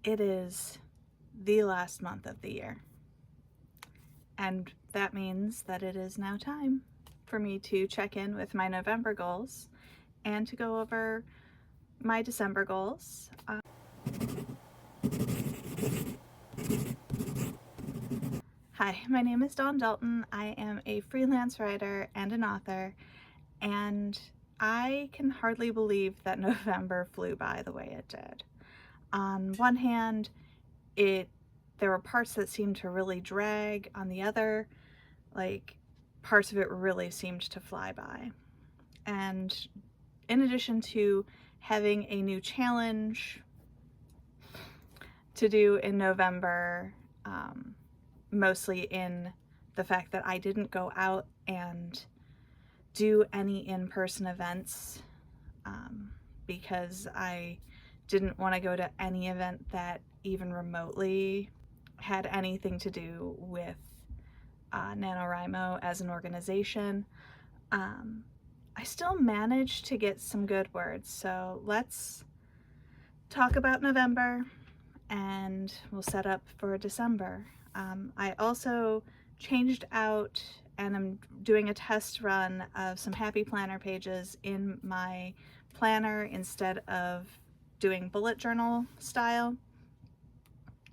it is the last month of the year. And that means that it is now time for me to check in with my November goals and to go over my December goals. Hi, my name is Dawn Dalton. I am a freelance writer and an author, and I can hardly believe that November flew by the way it did. On one hand, there were parts that seemed to really drag. On the other, parts of it really seemed to fly by. And in addition to having a new challenge to do in November, mostly in the fact that I didn't go out and do any in-person events because I didn't want to go to any event that even remotely had anything to do with NaNoWriMo as an organization. I still managed to get some good words, so let's talk about November and we'll set up for December. I also changed out and I'm doing a test run of some Happy Planner pages in my planner instead of doing bullet journal style,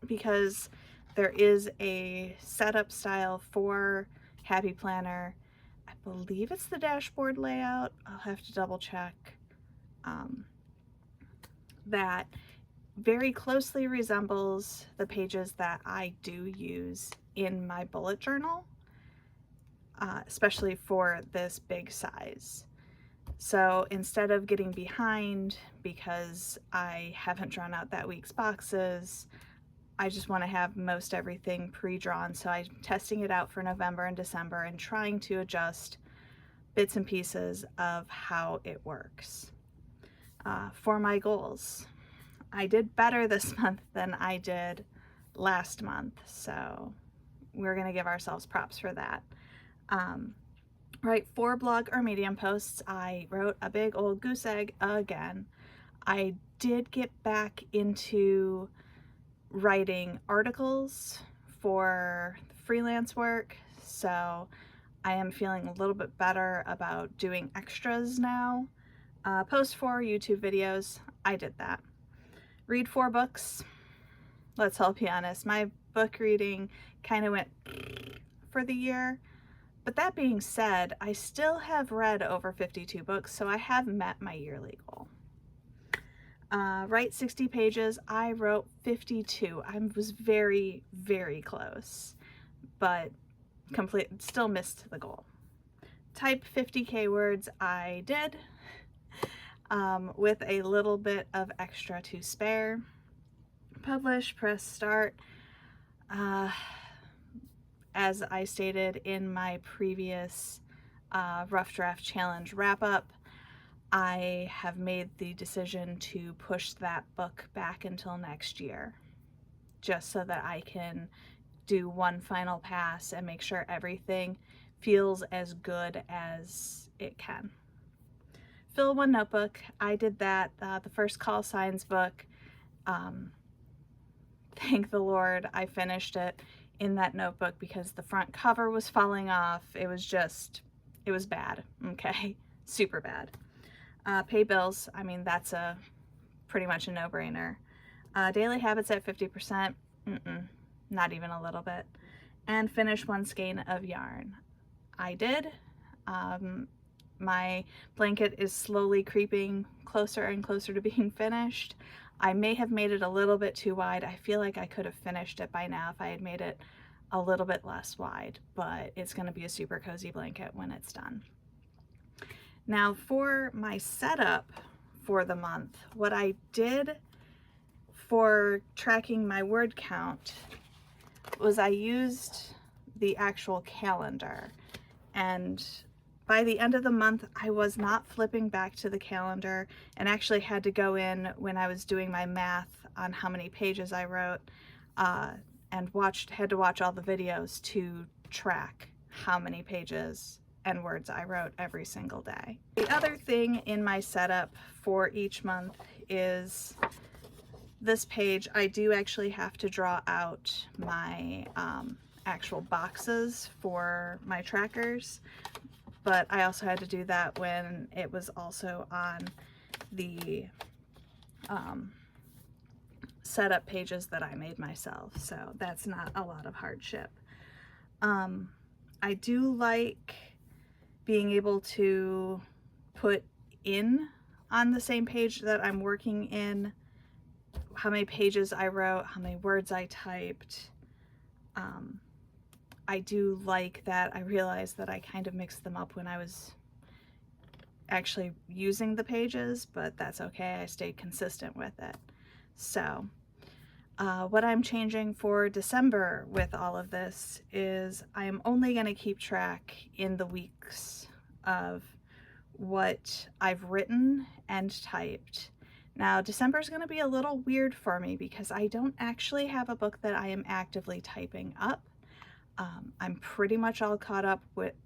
because there is a setup style for Happy Planner. I believe it's the dashboard layout. I'll have to double check. That very closely resembles the pages that I do use in my bullet journal, especially for this big size. So instead of getting behind because I haven't drawn out that week's boxes, I just want to have most everything pre-drawn. So I'm testing it out for November and December and trying to adjust bits and pieces of how it works. For my goals, I did better this month than I did last month, so we're going to give ourselves props for that. Right, 4 blog or Medium posts. I wrote a big old goose egg again. I did get back into writing articles for freelance work, so I am feeling a little bit better about doing extras now. Post 4 YouTube videos. I did that. Read 4 books. Let's all be honest, my book reading kind of went for the year. But that being said, I still have read over 52 books, so I have met my yearly goal. Write 60 pages. I wrote 52. I was very, very close, but still missed the goal. Type 50K words. I did, with a little bit of extra to spare. Publish, press start. As I stated in my previous Rough Draft Challenge wrap-up, I have made the decision to push that book back until next year, just so that I can do one final pass and make sure everything feels as good as it can. Fill 1 notebook. I did that. The first call signs book, thank the Lord I finished it in that notebook because the front cover was falling off. It was bad, okay? Super bad. Pay bills. I mean, that's pretty much a no-brainer. Daily habits at 50%. Not even a little bit. And finish 1 skein of yarn. I did. My blanket is slowly creeping closer and closer to being finished. I may have made it a little bit too wide. I feel like I could have finished it by now if I had made it a little bit less wide, but it's going to be a super cozy blanket when it's done. Now for my setup for the month, what I did for tracking my word count was I used the actual calendar, and by the end of the month I was not flipping back to the calendar and actually had to go in when I was doing my math on how many pages I wrote and had to watch all the videos to track how many pages and words I wrote every single day. The other thing in my setup for each month is this page, I do actually have to draw out my actual boxes for my trackers, but I also had to do that when it was also on the setup pages that I made myself, so that's not a lot of hardship. I do like being able to put in on the same page that I'm working in how many pages I wrote, how many words I typed. I do like that. I realized that I kind of mixed them up when I was actually using the pages, but that's okay. I stayed consistent with it. So what I'm changing for December with all of this is I am only going to keep track in the weeks of what I've written and typed. Now, December is going to be a little weird for me because I don't actually have a book that I am actively typing up. I'm pretty much all caught up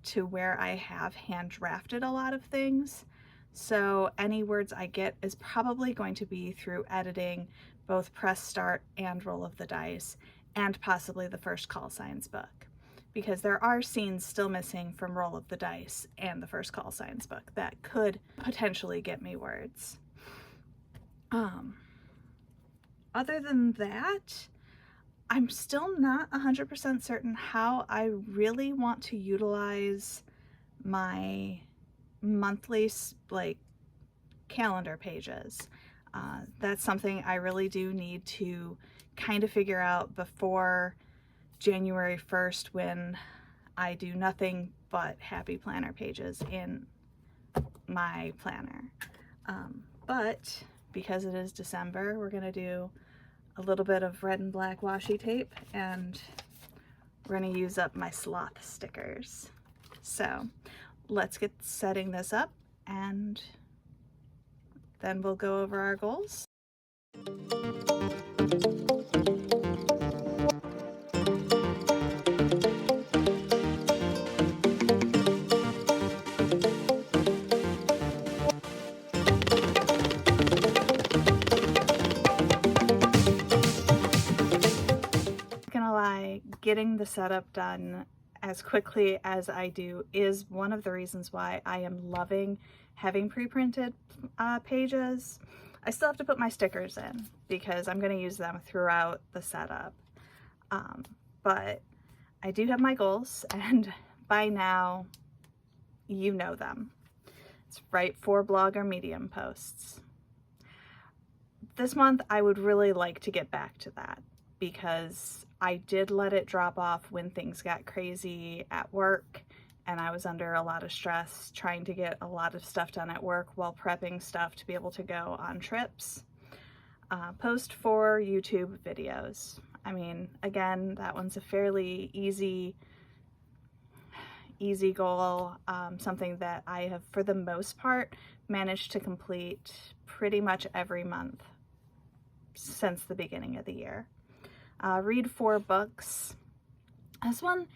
to where I have hand drafted a lot of things. So any words I get is probably going to be through editing both Press Start and Roll of the Dice, and possibly the First Call Signs book, because there are scenes still missing from Roll of the Dice and the First Call Signs book that could potentially get me words. Other than that, I'm still not 100% certain how I really want to utilize my monthly calendar pages. That's something I really do need to kind of figure out before January 1st, when I do nothing but happy planner pages in my planner. But because it is December, we're going to do a little bit of red and black washi tape, and we're going to use up my sloth stickers. So let's get setting this up, and then we'll go over our goals. Getting the setup done as quickly as I do is one of the reasons why I am loving having pre-printed pages. I still have to put my stickers in because I'm going to use them throughout the setup. But I do have my goals, and by now you know them. It's write 4 blog or Medium posts. This month I would really like to get back to that, because I did let it drop off when things got crazy at work and I was under a lot of stress trying to get a lot of stuff done at work while prepping stuff to be able to go on trips. Post 4 YouTube videos. I mean, again, that one's a fairly easy goal, something that I have, for the most part, managed to complete pretty much every month since the beginning of the year. Read 4 books. This one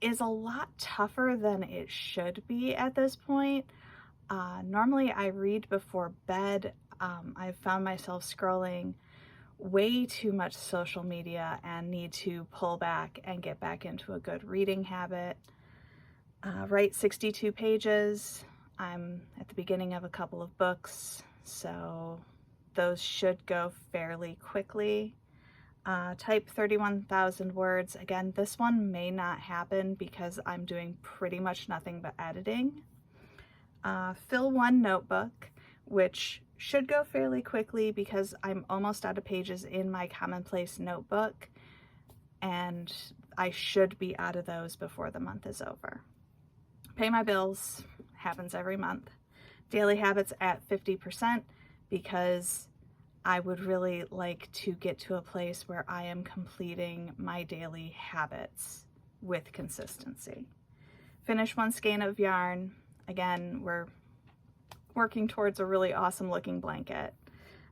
is a lot tougher than it should be at this point. Normally I read before bed. I've found myself scrolling way too much social media and need to pull back and get back into a good reading habit. Write 62 pages. I'm at the beginning of a couple of books, so those should go fairly quickly. Type 31,000 words. Again, this one may not happen because I'm doing pretty much nothing but editing. Fill 1 notebook, which should go fairly quickly because I'm almost out of pages in my commonplace notebook, and I should be out of those before the month is over. Pay my bills, happens every month. Daily habits at 50% because I would really like to get to a place where I am completing my daily habits with consistency. Finish 1 skein of yarn. Again, we're working towards a really awesome looking blanket.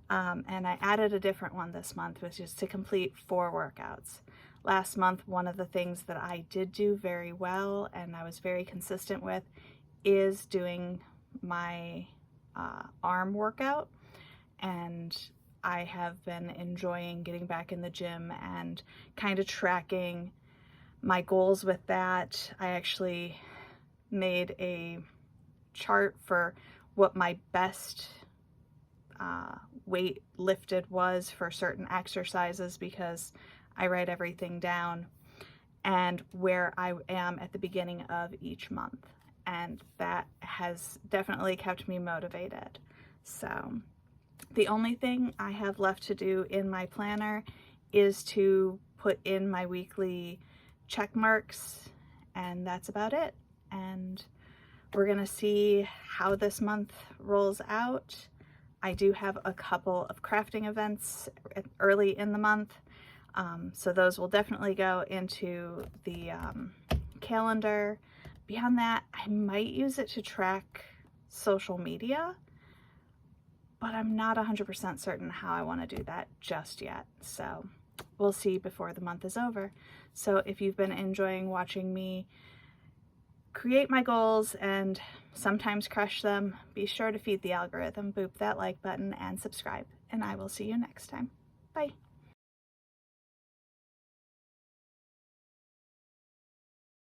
And I added a different one this month, which is to complete 4 workouts. Last month, one of the things that I did do very well and I was very consistent with is doing my arm workout. And I have been enjoying getting back in the gym and kind of tracking my goals with that. I actually made a chart for what my best weight lifted was for certain exercises, because I write everything down, and where I am at the beginning of each month. And that has definitely kept me motivated. So the only thing I have left to do in my planner is to put in my weekly check marks, and that's about it. And we're gonna see how this month rolls out. I do have a couple of crafting events early in the month, so those will definitely go into the calendar. Beyond that, I might use it to track social media, but I'm not 100% certain how I want to do that just yet. So we'll see before the month is over. So if you've been enjoying watching me create my goals and sometimes crush them, be sure to feed the algorithm, boop that like button, and subscribe. And I will see you next time.